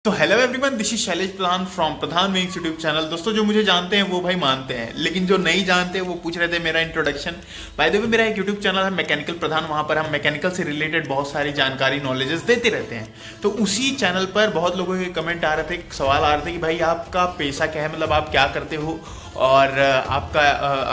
तो hello everyone, this is Shailesh Pradhan from Pradhan makes YouTube channel. दोस्तों, जो मुझे जानते हैं वो भाई मानते हैं, लेकिन जो नहीं जानते वो पूछ रहे थे मेरा इंट्रोडक्शन। बाय द वे, मेरा एक यूट्यूब चैनल है मैकेनिकल प्रधान, वहां पर हम मैकेनिकल से रिलेटेड बहुत सारी जानकारी नॉलेजेस देते रहते हैं। तो उसी चैनल पर बहुत लोगों के कमेंट आ रहे थे, सवाल आ रहे थे कि भाई आपका पैसा क्या है, मतलब आप क्या करते हो। और आपका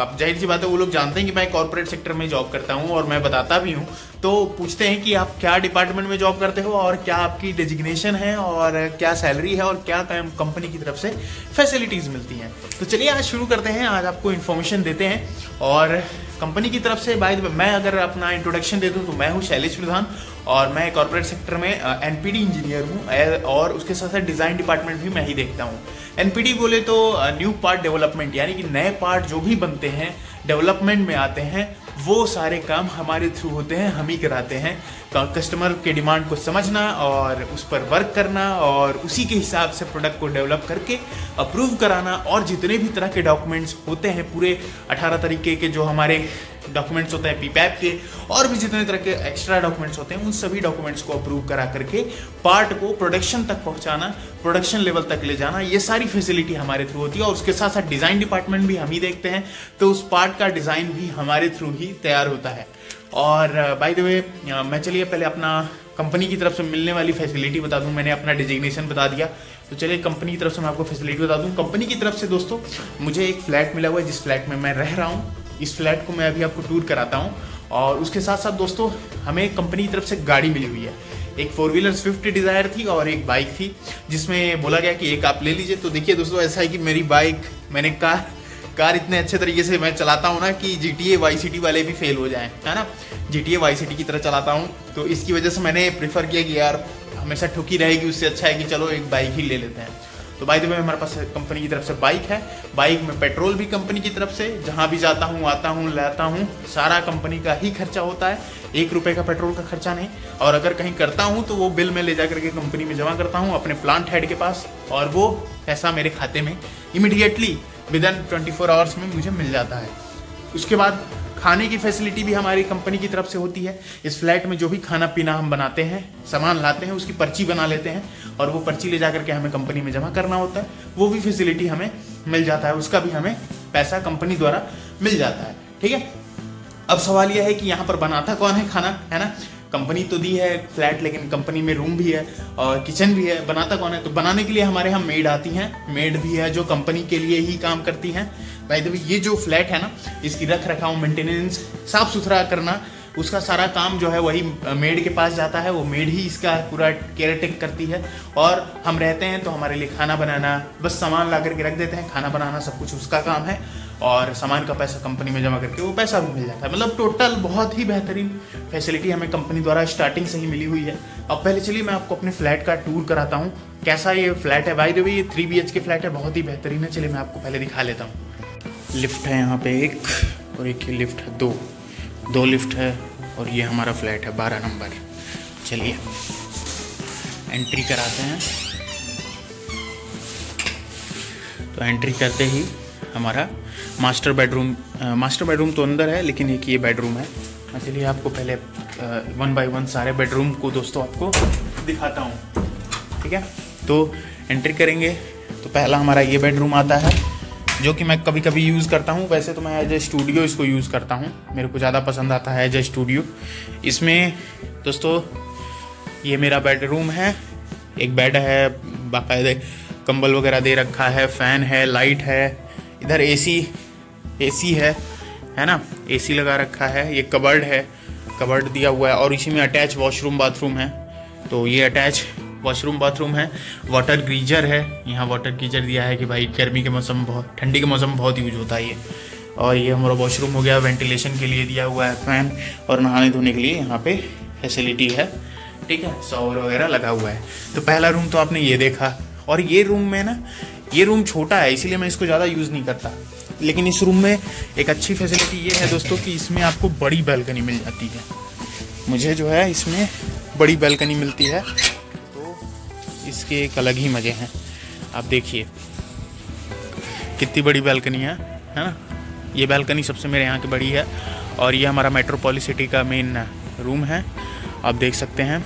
आप जाहिर सी बात है वो लोग जानते हैं कि मैं कॉर्पोरेट सेक्टर में जॉब करता हूँ और मैं बताता भी हूँ। तो पूछते हैं कि आप क्या डिपार्टमेंट में जॉब करते हो और क्या आपकी डेजिग्नेशन है और क्या सैलरी है और क्या कंपनी की तरफ से फैसिलिटीज़ मिलती हैं। तो चलिए आज शुरू करते हैं, आज आपको इन्फॉर्मेशन देते हैं। और कंपनी की तरफ से मैं अगर अपना इंट्रोडक्शन दे दूं तो मैं हूं शैलेश प्रधान और मैं कॉर्पोरेट सेक्टर में एनपीडी इंजीनियर हूं और उसके साथ साथ डिज़ाइन डिपार्टमेंट भी मैं ही देखता हूं। एनपीडी बोले तो न्यू पार्ट डेवलपमेंट, यानी कि नए पार्ट जो भी बनते हैं डेवलपमेंट में आते हैं वो सारे काम हमारे थ्रू होते हैं, हम ही कराते हैं। कस्टमर के डिमांड को समझना और उस पर वर्क करना और उसी के हिसाब से प्रोडक्ट को डेवलप करके अप्रूव कराना और जितने भी तरह के डॉक्यूमेंट्स होते हैं, पूरे 18 तरीके के जो हमारे डॉक्यूमेंट्स होते हैं पीपैप के, और भी जितने तरह के एक्स्ट्रा डॉक्यूमेंट्स होते हैं, उन सभी डॉक्यूमेंट्स को अप्रूव करा करके पार्ट को प्रोडक्शन तक पहुंचाना, प्रोडक्शन लेवल तक ले जाना, ये सारी फैसिलिटी हमारे थ्रू होती है। और उसके साथ साथ डिज़ाइन डिपार्टमेंट भी हम ही देखते हैं, तो उस पार्ट का डिज़ाइन भी हमारे थ्रू ही तैयार होता है। और बाय द वे, मैं चलिए पहले अपना कंपनी की तरफ से मिलने वाली फैसिलिटी बता दूं। मैंने अपना डिजिग्नेशन बता दिया, तो चलिए कंपनी की तरफ से मैं आपको फैसिलिटी बता दूं। कंपनी की तरफ से दोस्तों मुझे एक फ्लैट मिला हुआ है, जिस फ्लैट में मैं रह रहा हूं। इस फ्लैट को मैं अभी आपको टूर कराता हूं। और उसके साथ साथ दोस्तों हमें कंपनी की तरफ से गाड़ी मिली हुई है। एक 4 व्हीलर स्विफ्ट डिज़ायर थी और एक बाइक थी, जिसमें बोला गया कि एक आप ले लीजिए। तो देखिए दोस्तों, ऐसा है कि मेरी बाइक, मैंने कार इतने अच्छे तरीके से मैं चलाता हूँ ना कि GTA वाई सिटी वाले भी फेल हो जाएं, है ना। GTA वाई सिटी की तरह चलाता हूँ, तो इसकी वजह से मैंने प्रीफर किया कि यार हमेशा ठुकी रहेगी, उससे अच्छा है कि चलो एक बाइक ही ले लेते हैं। तो बाय द वे, हमारे पास कंपनी की तरफ से बाइक है। बाइक में पेट्रोल भी कंपनी की तरफ से, जहाँ भी जाता हूँ, आता हूँ, लाता हूँ, सारा कंपनी का ही खर्चा होता है। 1 रुपये का पेट्रोल का खर्चा नहीं। और अगर कहीं करता हूँ तो वो बिल में ले जा करके कंपनी में जमा करता हूँ अपने प्लांट हेड के पास, और वो पैसा मेरे खाते में इमीडिएटली विदिन 24 आवर्स में मुझे मिल जाता है। उसके बाद खाने की फैसिलिटी भी हमारी कंपनी की तरफ से होती है। इस फ्लैट में जो भी खाना पीना हम बनाते हैं, सामान लाते हैं, उसकी पर्ची बना लेते हैं और वो पर्ची ले जा करके हमें कंपनी में जमा करना होता है। वो भी फैसिलिटी हमें मिल जाता है, उसका भी हमें पैसा कंपनी द्वारा मिल जाता है। ठीक है, अब सवाल यह है कि यहाँ पर बनाता कौन है खाना, है ना। कंपनी तो दी है फ्लैट, लेकिन कंपनी में रूम भी है और किचन भी है। बनाता कौन है? तो बनाने के लिए हमारे यहाँ मेड आती हैं, मेड भी है जो कंपनी के लिए ही काम करती हैं। बाय द वे, ये जो फ्लैट है ना, इसकी रख रखाव, मेंटेनेंस, साफ सुथरा करना, उसका सारा काम जो है वही मेड के पास जाता है। वो मेड ही इसका पूरा केयर टेक करती है। और हम रहते हैं तो हमारे लिए खाना बनाना, बस सामान ला करके रख देते हैं, खाना बनाना सब कुछ उसका काम है। और सामान का पैसा कंपनी में जमा करके वो पैसा भी मिल जाता है। मतलब टोटल बहुत ही बेहतरीन फैसिलिटी हमें कंपनी द्वारा स्टार्टिंग से ही मिली हुई है। अब पहले चलिए मैं आपको अपने फ्लैट का टूर कराता हूँ, कैसा ये फ्लैट है। बाय द वे, ये 3 BHK फ्लैट है, बहुत ही बेहतरीन है। चलिए मैं आपको पहले दिखा लेता हूँ। लिफ्ट है यहाँ पे एक, और एक ही लिफ्ट है, दो लिफ्ट है, और ये हमारा फ्लैट है 12 नंबर। चलिए एंट्री कराते हैं। तो एंट्री करते ही हमारा मास्टर बेडरूम तो अंदर है, लेकिन एक ये बेडरूम है। मैं चलिए आपको पहले 1 बाय 1 सारे बेडरूम को दोस्तों आपको दिखाता हूँ। ठीक है, तो एंट्री करेंगे तो पहला हमारा ये बेडरूम आता है, जो कि मैं कभी कभी यूज़ करता हूँ। वैसे तो मैं एज ए स्टूडियो इसको यूज़ करता हूँ, मेरे को ज़्यादा पसंद आता है एज ए स्टूडियो। इसमें दोस्तों ये मेरा बेडरूम है, एक बेड है, बाकायदे कंबल वगैरह दे रखा है, फ़ैन है, लाइट है, इधर एसी है ना, एसी लगा रखा है। ये कबर्ड है, कबर्ड दिया हुआ है, और इसी में अटैच वॉशरूम बाथरूम है। तो ये अटैच वॉशरूम बाथरूम है। वाटर गीजर है, यहाँ वाटर गीजर दिया है कि भाई गर्मी के मौसम में बहुत, ठंडी के मौसम में बहुत यूज होता है ये। और ये हमारा वॉशरूम हो गया, वेंटिलेशन के लिए दिया हुआ है फैन, और नहाने धोने के लिए यहाँ पे फैसिलिटी है। ठीक है, शॉवर वगैरह लगा हुआ है। तो पहला रूम तो आपने ये देखा। और ये रूम में ना, ये रूम छोटा है इसीलिए मैं इसको ज़्यादा यूज़ नहीं करता, लेकिन इस रूम में एक अच्छी फैसिलिटी ये है दोस्तों कि इसमें आपको बड़ी बैल्कनी मिल जाती है। मुझे जो है इसमें बड़ी बैल्कनी मिलती है, तो इसके एक अलग ही मज़े हैं। आप देखिए कितनी बड़ी बैल्कनी है ना। ये बैल्कनी सबसे मेरे यहाँ की बड़ी है। और ये हमारा मेट्रोपॉलिसिटी का मेन रूम है, आप देख सकते हैं।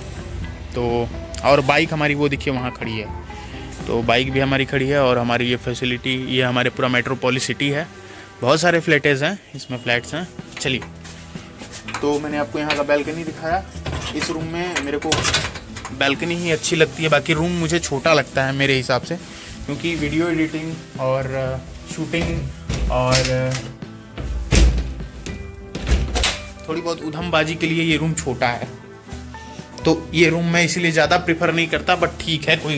तो और बाइक हमारी वो देखिए वहाँ खड़ी है, तो बाइक भी हमारी खड़ी है और हमारी ये फैसिलिटी, ये हमारे पूरा मेट्रोपोलिस सिटी है। बहुत सारे फ्लैटेज हैं इसमें, फ्लैट्स हैं। चलिए, तो मैंने आपको यहाँ का बैल्कनी दिखाया। इस रूम में मेरे को बैल्कनी ही अच्छी लगती है, बाकी रूम मुझे छोटा लगता है मेरे हिसाब से, क्योंकि वीडियो एडिटिंग और शूटिंग और थोड़ी बहुत उधमबाजी के लिए ये रूम छोटा है। तो ये रूम मैं इसीलिए ज़्यादा प्रेफर नहीं करता, बट ठीक है, कोई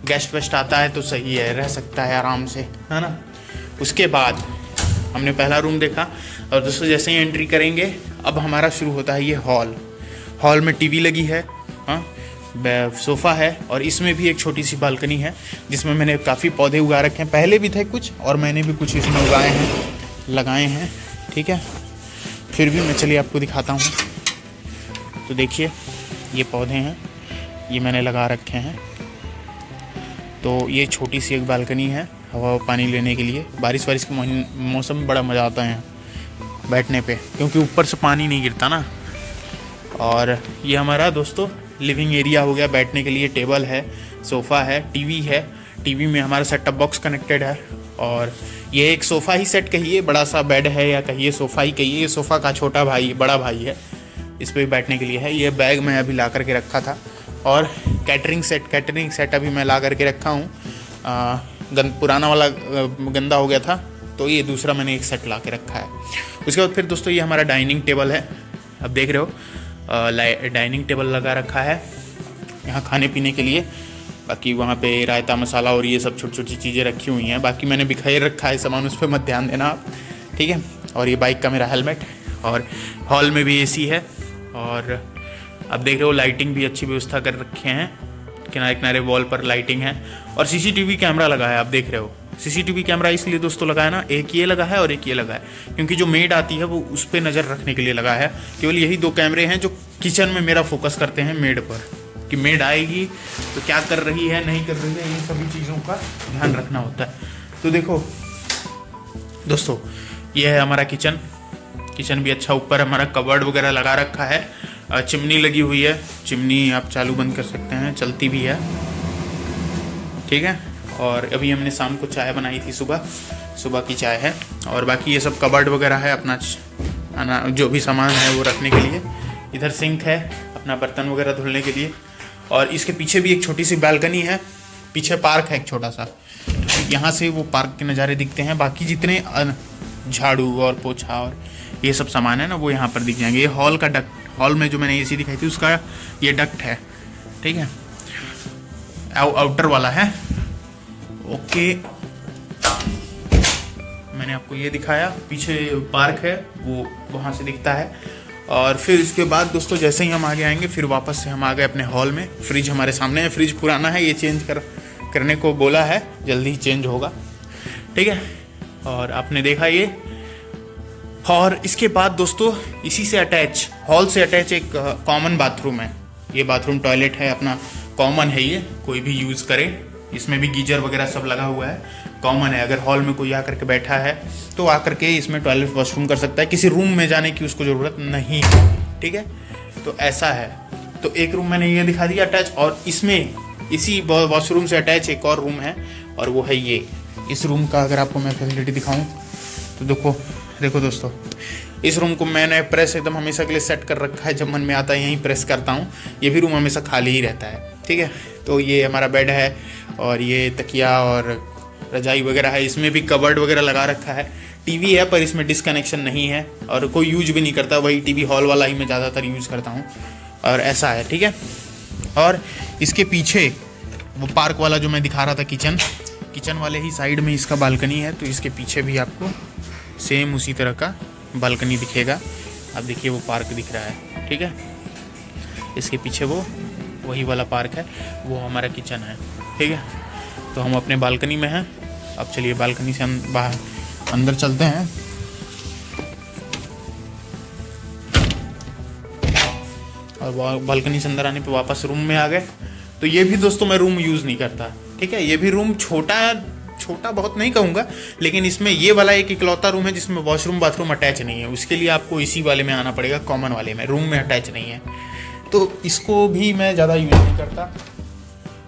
गेस्ट वेस्ट आता है तो सही है, रह सकता है आराम से, है ना। उसके बाद हमने पहला रूम देखा और दोस्तों जैसे ही एंट्री करेंगे अब हमारा शुरू होता है ये हॉल। हॉल में टीवी लगी है, हाँ, सोफ़ा है और इसमें भी एक छोटी सी बालकनी है जिसमें मैंने काफ़ी पौधे उगा रखे हैं। पहले भी थे कुछ और मैंने भी कुछ इसमें उगाए हैं, लगाए हैं, ठीक है। फिर भी मैं चलिए आपको दिखाता हूँ। तो देखिए ये पौधे हैं, ये मैंने लगा रखे हैं। तो ये छोटी सी एक बालकनी है हवा पानी लेने के लिए। बारिश वारिश के मौसम में बड़ा मज़ा आता है बैठने पे, क्योंकि ऊपर से पानी नहीं गिरता ना। और ये हमारा दोस्तों लिविंग एरिया हो गया, बैठने के लिए टेबल है, सोफ़ा है, टीवी है। टीवी में हमारा सेटअप बॉक्स कनेक्टेड है और ये एक सोफ़ा ही सेट कहिए, बड़ा सा बेड है या कहिए सोफ़ा ही कहिए। ये सोफ़ा का छोटा भाई, बड़ा भाई है, इस पर बैठने के लिए है। ये बैग मैं अभी ला करके रखा था और कैटरिंग सेट अभी मैं ला करके रखा हूँ। पुराना वाला गंदा हो गया था तो ये दूसरा मैंने एक सेट ला के रखा है। उसके बाद फिर दोस्तों ये हमारा डाइनिंग टेबल है, अब देख रहे हो डाइनिंग टेबल लगा रखा है यहाँ खाने पीने के लिए। बाकी वहाँ पे रायता मसाला और ये सब छोटी छोटी चीज़ें रखी हुई हैं, बाकी मैंने बिखेर रखा है सामान, उस पर मत ध्यान देना आप, ठीक है। और ये बाइक का मेरा हेलमेट और हॉल में भी एसी है। और अब देख रहे हो लाइटिंग भी अच्छी व्यवस्था कर रखे हैं, किनारे किनारे वॉल पर लाइटिंग है और सीसीटीवी कैमरा लगा है। आप देख रहे हो सीसीटीवी कैमरा इसलिए दोस्तों लगा है ना, एक ये लगा है और एक ये लगा है, क्योंकि जो मेड आती है वो उस पर नज़र रखने के लिए लगा है। केवल यही 2 कैमरे हैं जो किचन में मेरा फोकस करते हैं मेड पर, कि मेड आएगी तो क्या कर रही है, नहीं कर रही है, इन सभी चीज़ों का ध्यान रखना होता है। तो देखो दोस्तों ये है हमारा किचन भी अच्छा, ऊपर हमारा कबर्ड वगैरह लगा रखा है, चिमनी लगी हुई है, चिमनी आप चालू बंद कर सकते हैं, चलती भी है, ठीक है। और अभी हमने शाम को चाय बनाई थी, सुबह की चाय है। और बाकी ये सब कबर्ड वगैरह है, अपना जो भी सामान है वो रखने के लिए। इधर सिंक है अपना बर्तन वगैरह धुलने के लिए। और इसके पीछे भी एक छोटी सी बालकनी है, पीछे पार्क है एक छोटा सा, यहाँ से वो पार्क के नज़ारे दिखते हैं। बाकी जितने झाड़ू और पोछा और ये सब सामान है ना वो यहाँ पर दिख जाएंगे। ये हॉल का डक्ट, हॉल में जो मैंने एसी दिखाई थी उसका ये डक्ट है, ठीक है, आउटर वाला है, ओके। मैंने आपको ये दिखाया, पीछे पार्क है वो वहाँ से दिखता है। और फिर इसके बाद दोस्तों जैसे ही हम आगे आएंगे फिर वापस से हम आ गए अपने हॉल में। फ्रिज हमारे सामने है, फ्रिज पुराना है, ये चेंज करने को बोला है, जल्दी ही चेंज होगा, ठीक है। और आपने देखा ये। और इसके बाद दोस्तों इसी से अटैच, हॉल से अटैच एक कॉमन बाथरूम है। ये बाथरूम टॉयलेट है अपना, कॉमन है, ये कोई भी यूज़ करे। इसमें भी गीजर वगैरह सब लगा हुआ है, कॉमन है। अगर हॉल में कोई आकर के बैठा है तो आकर के इसमें टॉयलेट वॉशरूम कर सकता है, किसी रूम में जाने की उसको ज़रूरत नहीं है, ठीक है। तो ऐसा है। तो एक रूम मैंने ये दिखा दिया अटैच, और इसमें इसी वॉशरूम से अटैच एक और रूम है और वो है ये। इस रूम का अगर आपको मैं फैसिलिटी दिखाऊँ तो देखो दोस्तों, इस रूम को मैंने प्रेस एकदम हमेशा के लिए सेट कर रखा है, जब मन में आता है यहीं प्रेस करता हूँ। ये भी रूम हमेशा खाली ही रहता है, ठीक है। तो ये हमारा बेड है और ये तकिया और रजाई वगैरह है। इसमें भी कबर्ड वगैरह लगा रखा है। टीवी है पर इसमें डिसकनेक्शन नहीं है और कोई यूज भी नहीं करता, वही टीवी हॉल वाला ही मैं ज़्यादातर यूज़ करता हूँ। और ऐसा है, ठीक है। और इसके पीछे वो पार्क वाला जो मैं दिखा रहा था, किचन वाले ही साइड में इसका बालकनी है, तो इसके पीछे भी आपको सेम उसी तरह का बालकनी दिखेगा। अब देखिए वो पार्क दिख रहा है, ठीक है। इसके पीछे वो वही वाला पार्क है, वो हमारा किचन है, ठीक है। तो हम अपने बालकनी में हैं। अब चलिए बालकनी से हम बाहर अंदर चलते हैं। और बालकनी से अंदर आने पे वापस रूम में आ गए। तो ये भी दोस्तों मैं रूम यूज़ नहीं करता, ठीक है। ये भी रूम छोटा बहुत नहीं कहूँगा, लेकिन इसमें ये वाला एक इकलौता रूम है जिसमें वॉशरूम बाथरूम अटैच नहीं है। उसके लिए आपको इसी वाले में आना पड़ेगा, कॉमन वाले में, रूम में अटैच नहीं है। तो इसको भी मैं ज़्यादा यूज़ नहीं करता।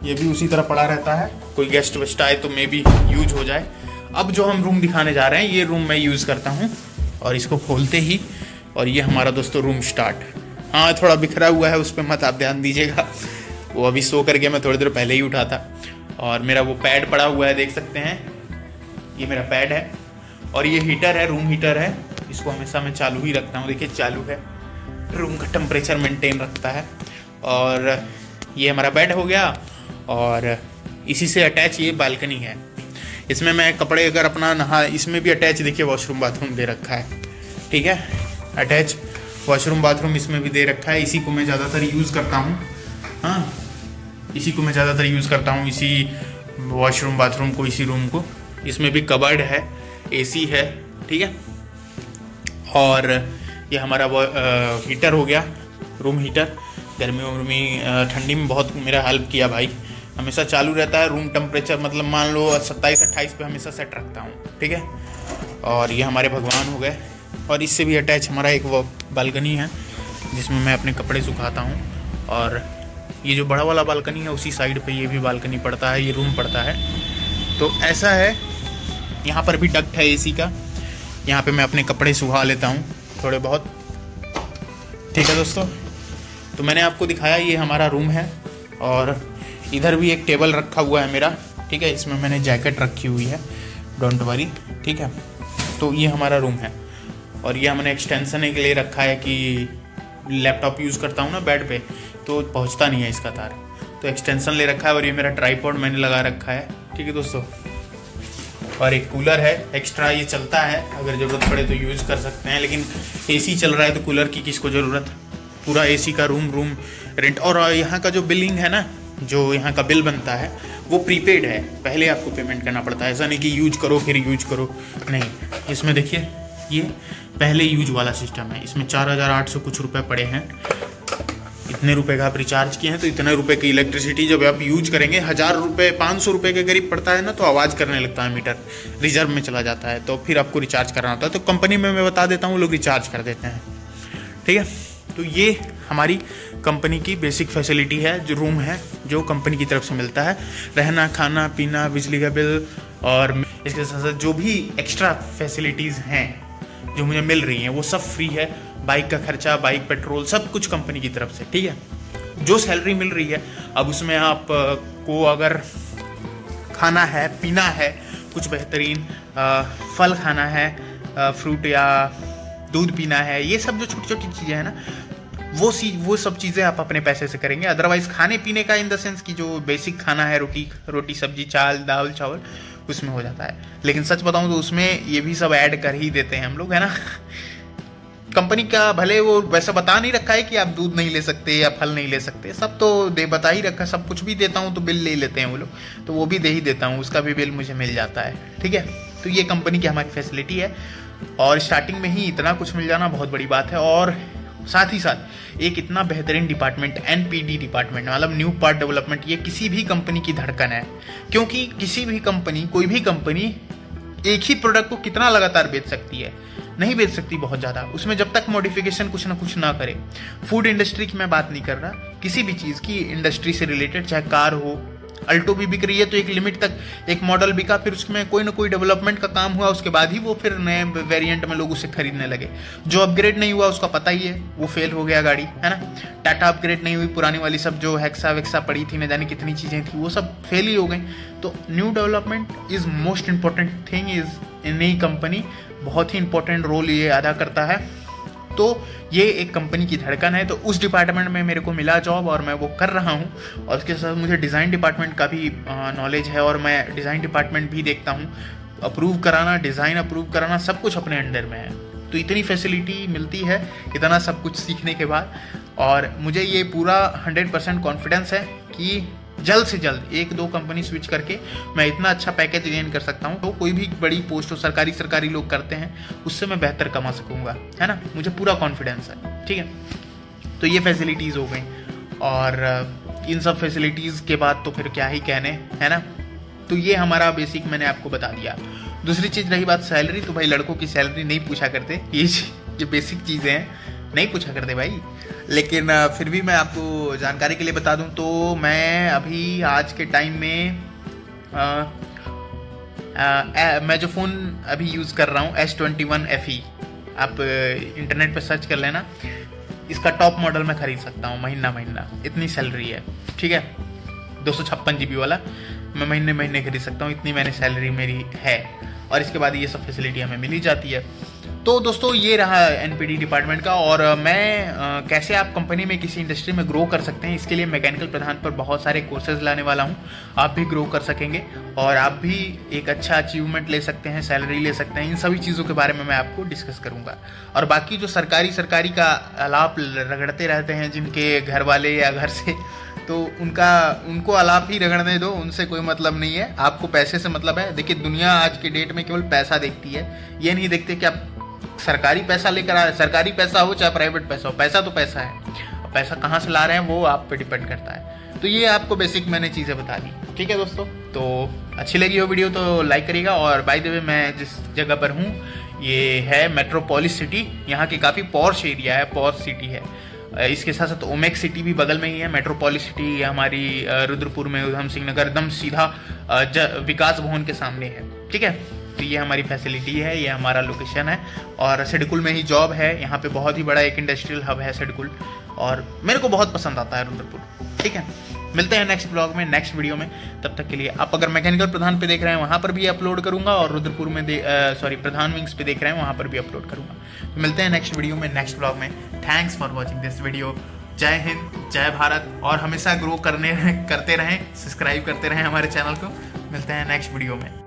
ये भी उसी तरह पड़ा रहता है, कोई गेस्ट वेस्ट आए तो मे बी यूज हो जाए। अब जो हम रूम दिखाने जा रहे हैं ये रूम मैं यूज़ करता हूँ, और इसको खोलते ही और ये हमारा दोस्तों रूम स्टार्ट। हाँ थोड़ा बिखरा हुआ है, उस पर मत आप ध्यान दीजिएगा, वो अभी सो करके मैं थोड़ी देर पहले ही उठा था। और मेरा वो पैड पड़ा हुआ है, देख सकते हैं, ये मेरा पैड है। और ये हीटर है, रूम हीटर है, इसको हमेशा मैं चालू ही रखता हूँ, देखिए चालू है, रूम का टेम्परेचर मेंटेन रखता है। और ये हमारा बेड हो गया, और इसी से अटैच ये बालकनी है, इसमें मैं कपड़े अगर अपना नहा, इसमें भी अटैच देखिए वॉशरूम बाथरूम दे रखा है, ठीक है, अटैच वॉशरूम बाथरूम इसमें भी दे रखा है। इसी को मैं ज़्यादातर यूज़ करता हूँ, हाँ इसी को मैं ज़्यादातर यूज़ करता हूँ, इसी वॉशरूम बाथरूम को, इसी रूम को। इसमें भी कबर्ड है, एसी है, ठीक है। और ये हमारा हीटर हो गया, रूम हीटर, गर्मियों में ठंडी में बहुत मेरा हेल्प किया भाई, हमेशा चालू रहता है। रूम टेम्परेचर मतलब मान लो 27-28 पे हमेशा सेट रखता हूँ, ठीक है। और ये हमारे भगवान हो गए, और इससे भी अटैच हमारा एक वो बालकनी है जिसमें मैं अपने कपड़े सुखाता हूँ। और ये जो बड़ा वाला बालकनी है उसी साइड पे ये भी बालकनी पड़ता है, ये रूम पड़ता है। तो ऐसा है, यहाँ पर भी डक्ट है एसी का, यहाँ पे मैं अपने कपड़े सुखा लेता हूँ थोड़े बहुत, ठीक है दोस्तों। तो मैंने आपको दिखाया ये हमारा रूम है, और इधर भी एक टेबल रखा हुआ है मेरा, ठीक है, इसमें मैंने जैकेट रखी हुई है, डोंट वरी, ठीक है। तो ये हमारा रूम है, और ये हमने एक्सटेंशन के लिए रखा है कि लैपटॉप यूज़ करता हूँ ना बेड पे, तो पहुँचता नहीं है इसका तार, तो एक्सटेंशन ले रखा है। और ये मेरा ट्राइपॉड मैंने लगा रखा है, ठीक है दोस्तों। और एक कूलर है एक्स्ट्रा, ये चलता है, अगर ज़रूरत पड़े तो यूज़ कर सकते हैं, लेकिन एसी चल रहा है तो कूलर की किसको ज़रूरत, पूरा एसी का रूम रेंट। और यहाँ का जो बिलिंग है ना, जो यहाँ का बिल बनता है वो प्रीपेड है, पहले आपको पेमेंट करना पड़ता है, ऐसा नहीं कि यूज करो फिर यूज करो, नहीं। इसमें देखिए ये पहले यूज वाला सिस्टम है, इसमें 4800 कुछ रुपए पड़े हैं, इतने रुपए का आप रिचार्ज किए हैं तो इतने रुपए की इलेक्ट्रिसिटी जब आप यूज करेंगे, 1000 रुपये 500 रुपये के करीब पड़ता है ना, तो आवाज़ करने लगता है, मीटर रिजर्व में चला जाता है, तो फिर आपको रिचार्ज करना होता है। तो कंपनी में मैं बता देता हूँ, लोग रिचार्ज कर देते हैं, ठीक है। तो ये हमारी कंपनी की बेसिक फैसिलिटी है, जो रूम है जो कंपनी की तरफ से मिलता है, रहना खाना पीना बिजली का बिल, और इसके साथ साथ जो भी एक्स्ट्रा फैसिलिटीज़ हैं जो मुझे मिल रही हैं वो सब फ्री है। बाइक का खर्चा, बाइक पेट्रोल, सब कुछ कंपनी की तरफ से, ठीक है। जो सैलरी मिल रही है, अब उसमें आप को अगर खाना है पीना है, कुछ बेहतरीन फल खाना है, फ्रूट या दूध पीना है, ये सब जो छोटी छोटी चीज़ें हैं ना, वो सब चीज़ें आप अपने पैसे से करेंगे। अदरवाइज़ खाने पीने का इन द सेंस कि जो बेसिक खाना है, रोटी सब्जी दाल चावल, उसमें हो जाता है। लेकिन सच बताऊं तो उसमें ये भी सब ऐड कर ही देते हैं हम लोग, है ना। कंपनी का भले वो वैसा बता नहीं रखा है कि आप दूध नहीं ले सकते या फल नहीं ले सकते, सब तो बता ही रखा है, सब कुछ भी देता हूँ तो बिल ले लेते हैं वो लोग, तो वो भी दे ही देता हूँ, उसका भी बिल मुझे मिल जाता है, ठीक है। तो ये कंपनी की हमारी फैसिलिटी है, और स्टार्टिंग में ही इतना कुछ मिल जाना बहुत बड़ी बात है। और साथ ही साथ एक इतना बेहतरीन डिपार्टमेंट, NPD डिपार्टमेंट, मतलब न्यू पार्ट डेवलपमेंट, ये किसी भी कंपनी की धड़कन है, क्योंकि किसी भी कंपनी, कोई भी कंपनी एक ही प्रोडक्ट को कितना लगातार बेच सकती है, नहीं बेच सकती बहुत ज़्यादा, उसमें जब तक मॉडिफिकेशन कुछ ना करे। फूड इंडस्ट्री की मैं बात नहीं कर रहा, किसी भी चीज़ की इंडस्ट्री से रिलेटेड, चाहे कार हो, अल्टो भी बिक रही है तो एक लिमिट तक एक मॉडल बिका, फिर उसमें कोई ना कोई डेवलपमेंट का काम हुआ, उसके बाद ही वो फिर नए वेरिएंट में लोग उसे खरीदने लगे। जो अपग्रेड नहीं हुआ उसका पता ही है, वो फेल हो गया गाड़ी, है ना। टाटा अपग्रेड नहीं हुई, पुरानी वाली सब जो हेक्सा वेक्सा पड़ी थी, न जाने कितनी चीज़ें थी, वो सब फेल ही हो गई। तो new development is most important thing is in नई कंपनी, बहुत ही इंपॉर्टेंट रोल ये अदा करता है। तो ये एक कंपनी की धड़कन है, तो उस डिपार्टमेंट में मेरे को मिला जॉब और मैं वो कर रहा हूँ। और उसके साथ मुझे डिज़ाइन डिपार्टमेंट का भी नॉलेज है, और मैं डिज़ाइन डिपार्टमेंट भी देखता हूँ, अप्रूव कराना, डिज़ाइन अप्रूव कराना, सब कुछ अपने अंडर में है। तो इतनी फैसिलिटी मिलती है इतना सब कुछ सीखने के बाद, और मुझे ये पूरा 100% कॉन्फिडेंस है कि जल्द से जल्द 1-2 कंपनी स्विच करके मैं इतना अच्छा पैकेज गेन कर सकता हूँ, तो कोई भी बड़ी पोस्ट हो, सरकारी लोग करते हैं, उससे मैं बेहतर कमा सकूँगा, है ना। मुझे पूरा कॉन्फिडेंस है, ठीक है। तो ये फैसिलिटीज़ हो गई, और इन सब फैसिलिटीज़ के बाद तो फिर क्या ही कहने, है ना। तो ये हमारा बेसिक मैंने आपको बता दिया। दूसरी चीज़ रही बात सैलरी, तो भाई लड़कों की सैलरी नहीं पूछा करते, ये बेसिक चीज़ें हैं, नहीं पूछा करते भाई। लेकिन फिर भी मैं आपको जानकारी के लिए बता दूं तो मैं अभी आज के टाइम में मैं जो फ़ोन अभी यूज़ कर रहा हूँ S21 FE, आप इंटरनेट पे सर्च कर लेना, इसका टॉप मॉडल मैं खरीद सकता हूँ महीना, इतनी सैलरी है, ठीक है। 256 GB वाला मैं महीने खरीद सकता हूँ, इतनी मैंने सैलरी मेरी है, और इसके बाद ये सब फैसिलिटी हमें मिल ही जाती है। तो दोस्तों ये रहा NPD डिपार्टमेंट का। और मैं कैसे आप कंपनी में किसी इंडस्ट्री में ग्रो कर सकते हैं, इसके लिए मैकेनिकल प्रधान पर बहुत सारे कोर्सेज लाने वाला हूँ। आप भी ग्रो कर सकेंगे और आप भी एक अच्छा अचीवमेंट ले सकते हैं, सैलरी ले सकते हैं। इन सभी चीज़ों के बारे में मैं आपको डिस्कस करूँगा। और बाकी जो सरकारी का आलाप रगड़ते रहते हैं जिनके घर वाले या घर से, तो उनको आलाप ही रगड़ने दो, उनसे कोई मतलब नहीं है। आपको पैसे से मतलब है। देखिए दुनिया आज के डेट में केवल पैसा देखती है, ये नहीं देखते कि आप सरकारी पैसा लेकर आ रहे हैं। सरकारी पैसा हो चाहे प्राइवेट पैसा हो, पैसा तो पैसा है। पैसा कहाँ से ला रहे हैं वो आप पे डिपेंड करता है। तो ये आपको बेसिक मैंने चीज़ें बता दी, ठीक है दोस्तों। तो अच्छी लगी हो वीडियो तो लाइक करिएगा। और बाय द वे मैं जिस जगह पर हूँ ये है मेट्रोपोलिस सिटी, यहाँ की काफ़ी पॉश एरिया है, पॉश सिटी है। इसके साथ साथ ओमेक्स सिटी भी बगल में ही है। मेट्रोपोलिस सिटी हमारी रुद्रपुर में उधम सिंह नगर एकदम सीधा विकास भवन के सामने है, ठीक है। तो ये हमारी फैसिलिटी है, ये हमारा लोकेशन है और सिडकुल में ही जॉब है। यहाँ पे बहुत ही बड़ा एक इंडस्ट्रियल हब है सिडकुल, और मेरे को बहुत पसंद आता है रुद्रपुर, ठीक है। मिलते हैं नेक्स्ट ब्लॉग में, नेक्स्ट वीडियो में। तब तक के लिए आप अगर मैकेनिकल प्रधान पे देख रहे हैं वहाँ पर भी अपलोड करूँगा, और रुद्रपुर में प्रधान विंग्स पे देख रहे हैं वहाँ पर भी अपलोड करूँगा। तो मिलते हैं नेक्स्ट वीडियो में, नेक्स्ट ब्लॉग में। Thanks for watching this video. जय हिंद, जय भारत, और हमेशा ग्रो करते रहें, सब्सक्राइब करते रहें हमारे चैनल को। मिलते हैं नेक्स्ट वीडियो में।